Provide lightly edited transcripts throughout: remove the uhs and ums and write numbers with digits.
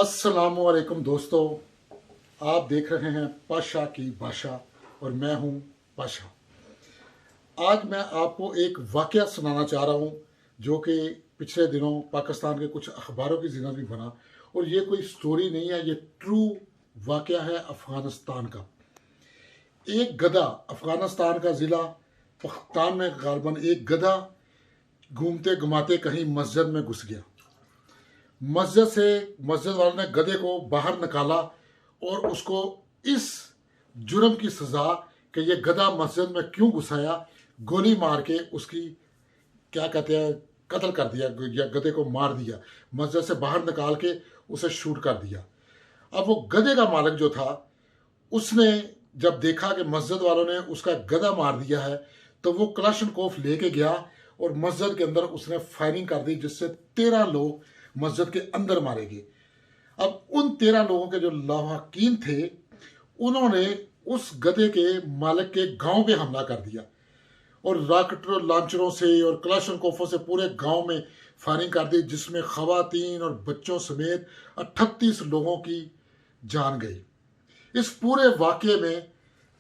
अस्सलामुअलैकुम दोस्तों, आप देख रहे हैं पाशा की भाषा और मैं हूं पाशा। आज मैं आपको एक वाकया सुनाना चाह रहा हूं जो कि पिछले दिनों पाकिस्तान के कुछ अखबारों की जिना भी बना। और ये कोई स्टोरी नहीं है, ये ट्रू वाकया है अफ़गानिस्तान का। एक गधा, अफ़गानिस्तान का ज़िला पख्तान में गालबन एक गधा घूमते घुमाते कहीं मस्जिद में घुस गया। मस्जिद वालों ने गधे को बाहर निकाला और उसको इस जुर्म की सज़ा कि ये गधा मस्जिद में क्यों घुसाया, गोली मार के उसकी क्या कहते हैं कत्ल कर दिया या गधे को मार दिया, मस्जिद से बाहर निकाल के उसे शूट कर दिया। अब वो गधे का मालिक जो था, उसने जब देखा कि मस्जिद वालों ने उसका गधा मार दिया है तो वो कलाशनकोफ लेके गया और मस्जिद के अंदर उसने फायरिंग कर दी, जिससे 13 लोग मस्जिद के अंदर मारे गए। अब उन 13 लोगों के जो लावाकीन थे, उन्होंने उस गधे के मालिक के गांव पे हमला कर दिया और रॉकेट लॉन्चरों से और कलाशनकोफों से पूरे गांव में फायरिंग कर दी, जिसमें खवातीन और बच्चों समेत 38 लोगों की जान गई। इस पूरे वाक़े में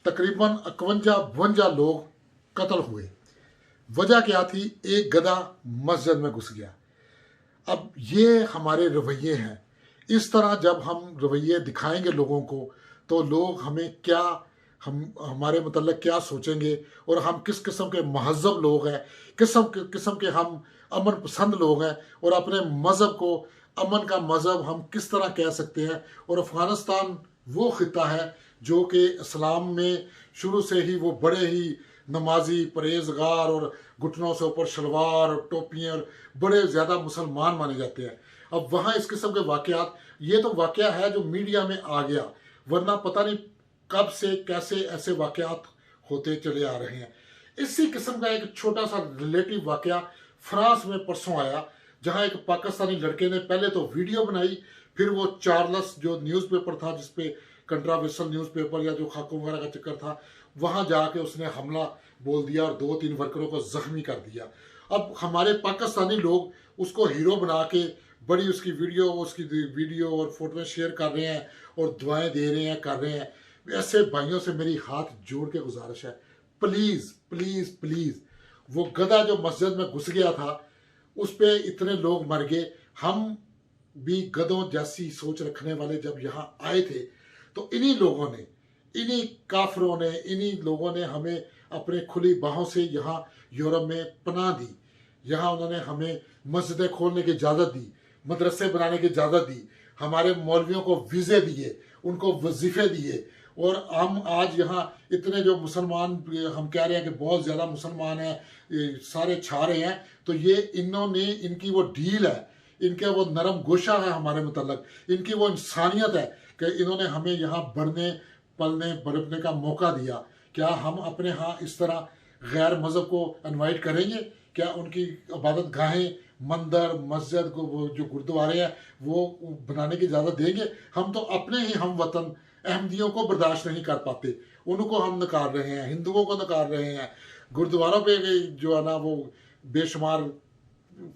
तकरीबन 51-52 लोग कत्ल हुए। वजह क्या थी? एक गधा मस्जिद में घुस गया। अब ये हमारे रवैये हैं। इस तरह जब हम रवैये दिखाएंगे लोगों को तो लोग हमें हमारे मतलब क्या सोचेंगे और हम किस किस्म के महज़ब लोग हैं, किस्म के हम अमन पसंद लोग हैं और अपने मज़हब को अमन का मज़हब हम किस तरह कह सकते हैं। और अफ़गानिस्तान वो ख़िता है जो कि इस्लाम में शुरू से ही वो बड़े ही नमाजी, परहेजगार और घुटनों से ऊपर शलवार और टोपियाँ और बड़े ज़्यादा मुसलमान माने जाते हैं। अब वहाँ इस किस्म के वाक़यात, ये तो वाक़या है जो मीडिया में आ गया, वरना पता नहीं कब से कैसे ऐसे वाक़यात होते चले आ रहे हैं। इसी किस्म का एक छोटा सा रिलेटिव वाक़या फ्रांस में परसों आया, जहाँ एक पाकिस्तानी लड़के ने पहले तो वीडियो बनाई, फिर वो चार्ल्स जो न्यूज़पेपर था, जिसपे कंट्रावर्सल न्यूज़पेपर या जो खाकों वगैरह का चक्कर था, वहाँ जाके उसने हमला बोल दिया और 2-3 वर्करों को ज़ख्मी कर दिया। अब हमारे पाकिस्तानी लोग उसको हीरो बना के बड़ी उसकी वीडियो और फोटोएं शेयर कर रहे हैं और दुआएं दे रहे हैं, कर रहे हैं। ऐसे भाइयों से मेरी हाथ जोड़ के गुजारिश है, प्लीज़ प्लीज़ प्लीज़, वो गधा जो मस्जिद में घुस गया था उस पर इतने लोग मर गए। हम भी गधों जैसी सोच रखने वाले जब यहाँ आए थे तो इन्हीं लोगों ने, इन्हीं काफरों ने, इन्हीं लोगों ने हमें अपने खुली बाहों से यहाँ यूरोप में पनाह दी। यहाँ उन्होंने हमें मस्जिदें खोलने की इजाज़त दी, मदरसे बनाने की इजाज़त दी, हमारे मौलवियों को वीज़े दिए, उनको वजीफ़े दिए। और हम आज यहाँ इतने जो मुसलमान, हम कह रहे हैं कि बहुत ज़्यादा मुसलमान हैं, सारे छा रहे हैं, तो ये इन्होंने, इनकी वो डील है, इनके वो नरम गोशा है हमारे मतलब, इनकी वो इंसानियत है कि इन्होंने हमें यहाँ बढ़ने पलने बरपने का मौका दिया। क्या हम अपने यहाँ इस तरह गैर मज़हब को इनवाइट करेंगे? क्या उनकी इबादत गाहें, मंदिर, मस्जिद को, वो जो गुरुद्वारे हैं, वो बनाने की इजाज़त देंगे? हम तो अपने ही हम वतन अहमदियों को बर्दाश्त नहीं कर पाते, उनको हम नकार रहे हैं, हिंदुओं को नकार रहे हैं। गुरुद्वारों पे जो है ना वो बेशुमार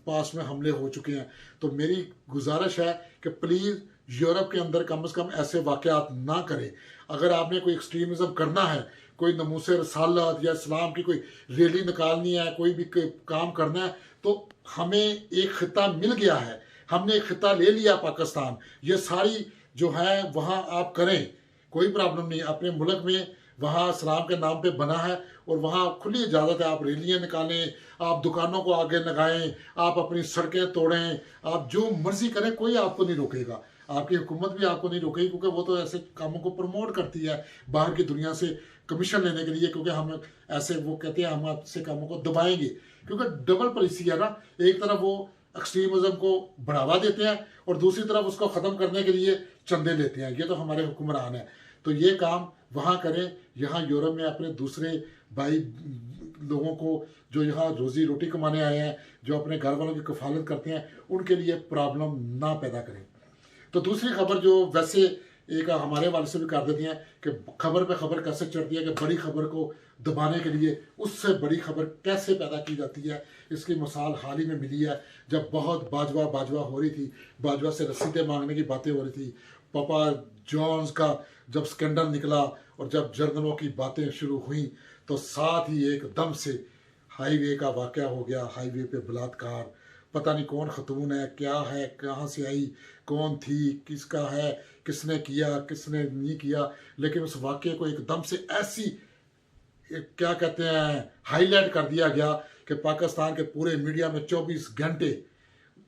पास में हमले हो चुके हैं। तो मेरी गुजारिश है कि प्लीज़ यूरोप के अंदर कम से कम ऐसे वाक़यात ना करें। अगर आपने कोई एक्सट्रीमिज़म करना है, कोई नमूस रसालत या इस्लाम की कोई रैली निकालनी है, कोई भी काम करना है, तो हमें एक ख़िता मिल गया है, हमने एक ख़िता ले लिया पाकिस्तान। ये सारी जो है वहाँ आप करें, कोई प्रॉब्लम नहीं। अपने मुल्क में वहाँ इस्लाम के नाम पे बना है और वहाँ खुली इजाज़त है, आप रैलियाँ निकालें, आप दुकानों को आगे लगाएं, आप अपनी सड़कें तोड़ें, आप जो मर्ज़ी करें, कोई आपको नहीं रोकेगा। आपकी हुकूमत भी आपको नहीं रोकेगी, क्योंकि वो तो ऐसे कामों को प्रमोट करती है बाहर की दुनिया से कमीशन लेने के लिए, क्योंकि हम ऐसे, वो कहते हैं हम ऐसे कामों को दबाएंगे, क्योंकि डबल पॉलिसी है ना। एक तरफ वो एक्सट्रीमिज़म को बढ़ावा देते हैं और दूसरी तरफ उसको ख़त्म करने के लिए चंदे लेते हैं। ये तो हमारे हुक्मरान हैं। तो ये काम वहाँ करें। यहाँ यूरोप में अपने दूसरे भाई लोगों को जो यहाँ रोज़ी रोटी कमाने आए हैं, जो अपने घर वालों की कफालत करते हैं, उनके लिए प्रॉब्लम ना पैदा करें। तो दूसरी खबर जो वैसे एक हमारे वाले से भी कर देती हैं कि खबर पे खबर कैसे चढ़ती है, कि बड़ी खबर को दबाने के लिए उससे बड़ी खबर कैसे पैदा की जाती है। इसकी मिसाल हाल ही में मिली है, जब बहुत बाजवा बाजवा हो रही थी, बाजवा से रसीदें मांगने की बातें हो रही थी, पापा जॉन्स का जब स्कैंडल निकला और जब जर्नलों की बातें शुरू हुई, तो साथ ही एकदम से हाईवे का वाकया हो गया। हाईवे पे बलात्कार, पता नहीं कौन खतून है, क्या है, कहाँ से आई, कौन थी, किसका है, किसने किया, किसने नहीं किया, लेकिन उस वाकये को एकदम से ऐसी क्या कहते हैं हाईलाइट कर दिया गया कि पाकिस्तान के पूरे मीडिया में 24 घंटे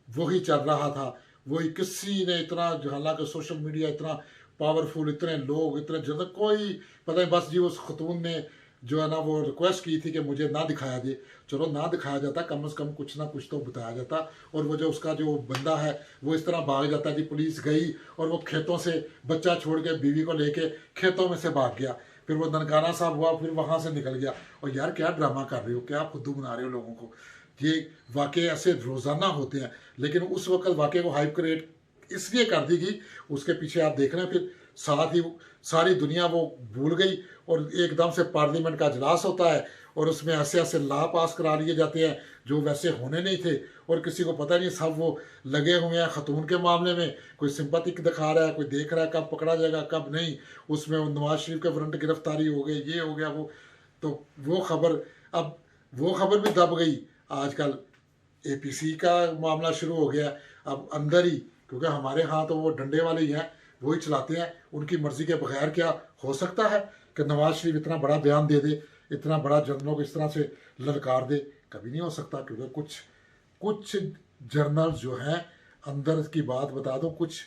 वही चल रहा था। वही किसी ने इतना, हालांकि सोशल मीडिया इतना पावरफुल, इतने लोग, इतने ज़्यादा, कोई पता नहीं, बस जी उस खतून ने जो है ना वो रिक्वेस्ट की थी कि मुझे ना दिखाया दे। चलो ना दिखाया जाता, कम से कम कुछ ना कुछ तो बताया जाता। और वो जो उसका जो बंदा है वो इस तरह भाग जाता जी, पुलिस गई और वो खेतों से बच्चा छोड़ के बीवी को लेके खेतों में से भाग गया, फिर वो ननकाना साहब हुआ, फिर वहाँ से निकल गया। और यार क्या ड्रामा कर रहे हो, क्या खुद्दू बना रहे हो लोगों को। ये वाकई ऐसे रोज़ाना होते हैं, लेकिन उस वक्त वाकई को हाइप क्रिएट इसलिए कर दी गई, उसके पीछे आप देख रहे हैं, फिर साथ ही सारी दुनिया वो भूल गई और एकदम से पार्लियामेंट का इजलास होता है और उसमें ऐसे ऐसे लॉ पास करा लिए जाते हैं जो वैसे होने नहीं थे, और किसी को पता नहीं, सब वो लगे हुए हैं खतून के मामले में। कोई सिंपैथी दिखा रहा है, कोई देख रहा है कब पकड़ा जाएगा कब नहीं। उसमें नवाज शरीफ के वारंट गिरफ्तारी हो गई, ये हो गया वो, तो वो खबर, अब वो खबर भी दब गई। आजकल एपीसी का मामला शुरू हो गया, अब अंदर ही, क्योंकि हमारे यहाँ तो वो डंडे वाले ही हैं, वही चलाते हैं, उनकी मर्जी के बगैर क्या हो सकता है कि नवाज शरीफ इतना बड़ा बयान दे दे, इतना बड़ा जर्नलों को इस तरह से ललकार दे। कभी नहीं हो सकता, क्योंकि कुछ जर्नल जो हैं अंदर की बात बता दो, कुछ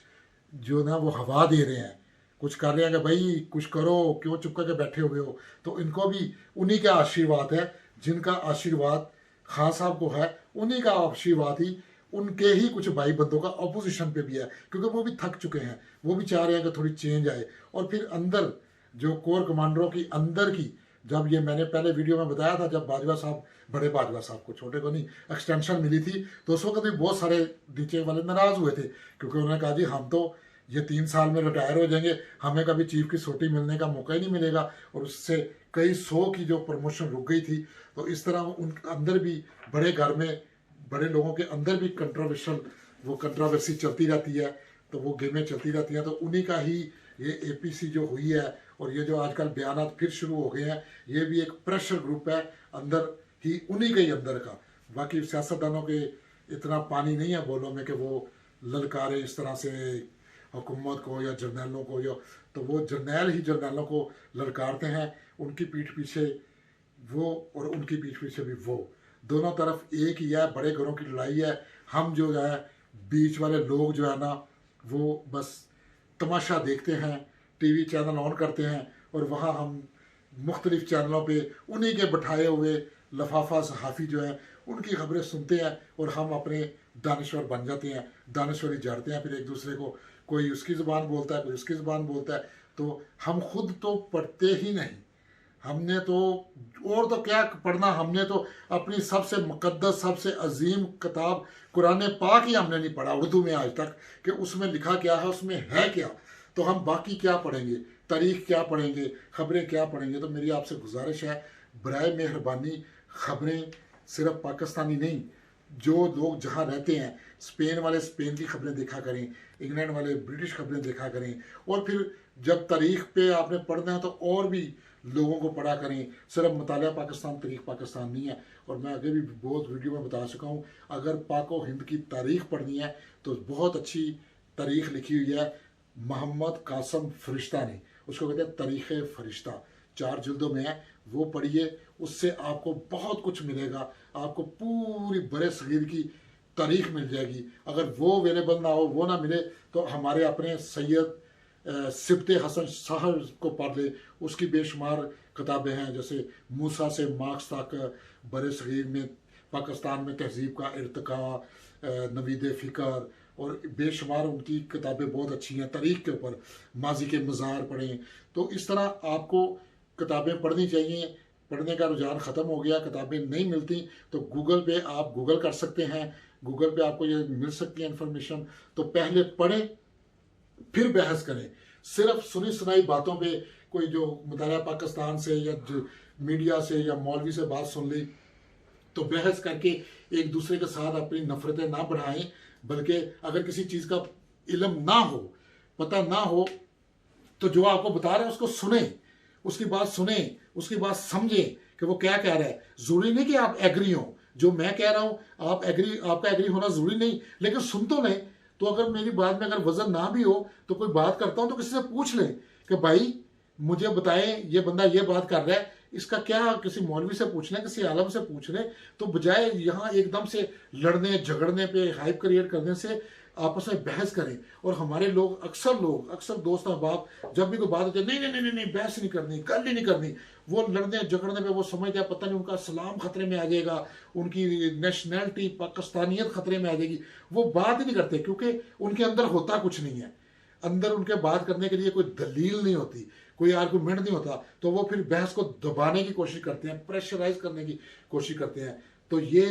जो ना वो हवा दे रहे हैं, कुछ कर रहे हैं कि भाई कुछ करो, क्यों चुप करके बैठे हुए हो। तो इनको भी उन्हीं का आशीर्वाद है, जिनका आशीर्वाद खान साहब को है, उन्हीं का आशीर्वाद ही उनके ही कुछ भाई बंदों का अपोजिशन पे भी है, क्योंकि वो भी थक चुके हैं, वो भी चाह रहे हैं कि थोड़ी चेंज आए। और फिर अंदर जो कोर कमांडरों की अंदर की, जब ये मैंने पहले वीडियो में बताया था, जब बाजवा साहब, बड़े बाजवा साहब को, छोटे को नहीं, एक्सटेंशन मिली थी, तो उस वक्त भी बहुत सारे नीचे वाले नाराज हुए थे, क्योंकि उन्होंने कहा जी हम तो ये 3 साल में रिटायर हो जाएंगे, हमें कभी चीफ की सोटी मिलने का मौका ही नहीं मिलेगा, और उससे कई 100 की जो प्रमोशन रुक गई थी। तो इस तरह उन अंदर भी, बड़े घर में बड़े लोगों के अंदर भी कंट्रोवर्सी चलती रहती है, तो वो गेमें चलती रहती हैं। तो उन्हीं का ही ये एपीसी जो हुई है, और ये जो आजकल बयानात फिर शुरू हो गए हैं, ये भी एक प्रेशर ग्रुप है अंदर ही, उन्हीं के ही अंदर का। बाकी सियासतदानों के इतना पानी नहीं है बोलों में कि वो ललकारे इस तरह से हुकूमत को या जर्नैलों को, या तो वो जर्नैल ही जर्नैलों को ललकारते हैं, उनकी पीठ पीछे वो और उनकी पीठ पीछे भी वो, दोनों तरफ एक ही है, बड़े घरों की लड़ाई है। हम जो है बीच वाले लोग जो है ना, वो बस तमाशा देखते हैं, टीवी चैनल ऑन करते हैं, और वहाँ हम मुख्तलिफ चैनलों पे उन्हीं के बैठाए हुए लफाफा सहाफ़ी जो है उनकी खबरें सुनते हैं, और हम अपने दानश्वर बन जाते हैं, दानश्वरी झाड़ते हैं, फिर एक दूसरे को, कोई उसकी ज़ुबान बोलता है, कोई उसकी ज़ुबान बोलता है। तो हम खुद तो पढ़ते ही नहीं, हमने तो, और तो क्या पढ़ना, हमने तो अपनी सबसे मुकद्दस, सबसे अजीम किताब कुरान पाक ही हमने नहीं पढ़ा उर्दू में आज तक, कि उसमें लिखा क्या है, उसमें है क्या। तो हम बाकी क्या पढ़ेंगे, तारीख क्या पढ़ेंगे, खबरें क्या पढ़ेंगे। तो मेरी आपसे गुजारिश है, बराए मेहरबानी खबरें सिर्फ पाकिस्तानी नहीं, जो लोग जहाँ रहते हैं, स्पेन वाले स्पेन की खबरें देखा करें, इंग्लैंड वाले ब्रिटिश खबरें देखा करें, और फिर जब तारीख पे आपने पढ़ना है तो और भी लोगों को पढ़ा करें। सिर्फ मुतालिया पाकिस्तान तारीख पाकिस्तान नहीं है। और मैं आगे भी बहुत वीडियो में बता चुका हूँ, अगर पाको हिंद की तारीख पढ़नी है तो बहुत अच्छी तारीख लिखी हुई है मोहम्मद कासम फरिश्ता ने, उसको कहते हैं तारीख़ फरिश्ता, 4 जिल्दों में है, वो पढ़िए, उससे आपको बहुत कुछ मिलेगा, आपको पूरी बरे सगीर की तारीख मिल जाएगी। अगर वो अवेलेबल ना हो, वो ना मिले, तो हमारे अपने सैयद सिब्ते हसन साहब को पढ़ ले, उसकी बेशुमार किताबें हैं, जैसे मूसा से मार्क्स तक, बरे सगीर में पाकिस्तान में तहजीब का इर्तिका, नवीद फ़िक्र, और बेशुमार उनकी किताबें बहुत अच्छी हैं तारीख के ऊपर, माजी के मज़ार पढ़ें। तो इस तरह आपको किताबें पढ़नी चाहिए। पढ़ने का रुझान ख़त्म हो गया, किताबें नहीं मिलती, तो गूगल पे आप गूगल कर सकते हैं, गूगल पे आपको ये मिल सकती है इन्फॉर्मेशन। तो पहले पढ़ें, फिर बहस करें, सिर्फ सुनी सुनाई बातों पे कोई जो मुतारा पाकिस्तान से या मीडिया से या मौलवी से बात सुन ली तो बहस करके एक दूसरे के साथ अपनी नफरतें ना बढ़ाएं, बल्कि अगर किसी चीज़ का इल्म ना हो, पता ना हो, तो जो आपको बता रहे हैं उसको सुने, उसकी बात सुने, उसकी बात समझें कि वो क्या कह रहा है। जरूरी नहीं कि आप एग्री हो, जो मैं कह रहा हूं आप एग्री, आपका एग्री होना जरूरी नहीं, लेकिन सुन तो लें। तो अगर मेरी बात में अगर वजन ना भी हो तो कोई बात करता हूं तो किसी से पूछ लें कि भाई मुझे बताएं ये बंदा ये बात कर रहा है, इसका क्या, किसी मौलवी से पूछ लें, किसी आलम से पूछ लें। तो बजाय यहाँ एकदम से लड़ने झगड़ने पे हाइप क्रिएट करने से आपस में बहस करें। और हमारे लोग अक्सर दोस्त अहबाब जब भी कोई बात होती है, नहीं नहीं नहीं नहीं बहस नहीं करनी, गल ही नहीं करनी, वो लड़ने झगड़ने पे वो समझते हैं पता नहीं उनका सलाम खतरे में आ जाएगा, उनकी नेशनैलिटी पाकिस्तानियत खतरे में आ जाएगी। वो बात ही नहीं करते क्योंकि उनके अंदर होता कुछ नहीं है, अंदर उनके बात करने के लिए कोई दलील नहीं होती, कोई आर्गूमेंट नहीं होता। तो वो फिर बहस को दबाने की कोशिश करते हैं, प्रेशराइज करने की कोशिश करते हैं। तो ये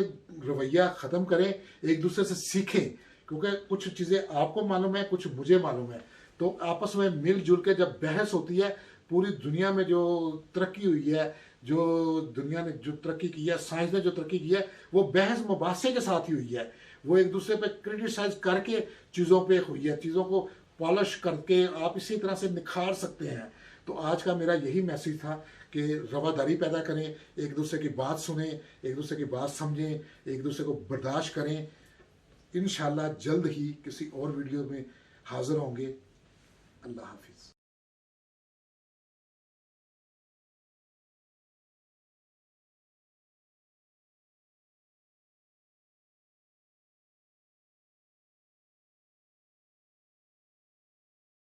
रवैया ख़त्म करें, एक दूसरे से सीखें, क्योंकि कुछ चीज़ें आपको मालूम है, कुछ मुझे मालूम है। तो आपस में मिलजुल के जब बहस होती है, पूरी दुनिया में जो तरक्की हुई है, जो दुनिया ने जो तरक्की की है, साइंस ने जो तरक्की की है, वो बहस मुबासे के साथ ही हुई है। वो एक दूसरे पे क्रिटिसाइज करके चीज़ों पे हुई है, चीज़ों को पॉलिश करके आप इसी तरह से निखार सकते हैं। तो आज का मेरा यही मैसेज था कि रवादारी पैदा करें, एक दूसरे की बात सुने, एक दूसरे की बात समझें, एक दूसरे को बर्दाश्त करें। इंशाल्लाह जल्द ही किसी और वीडियो में हाजिर होंगे। अल्लाह हाफिज़।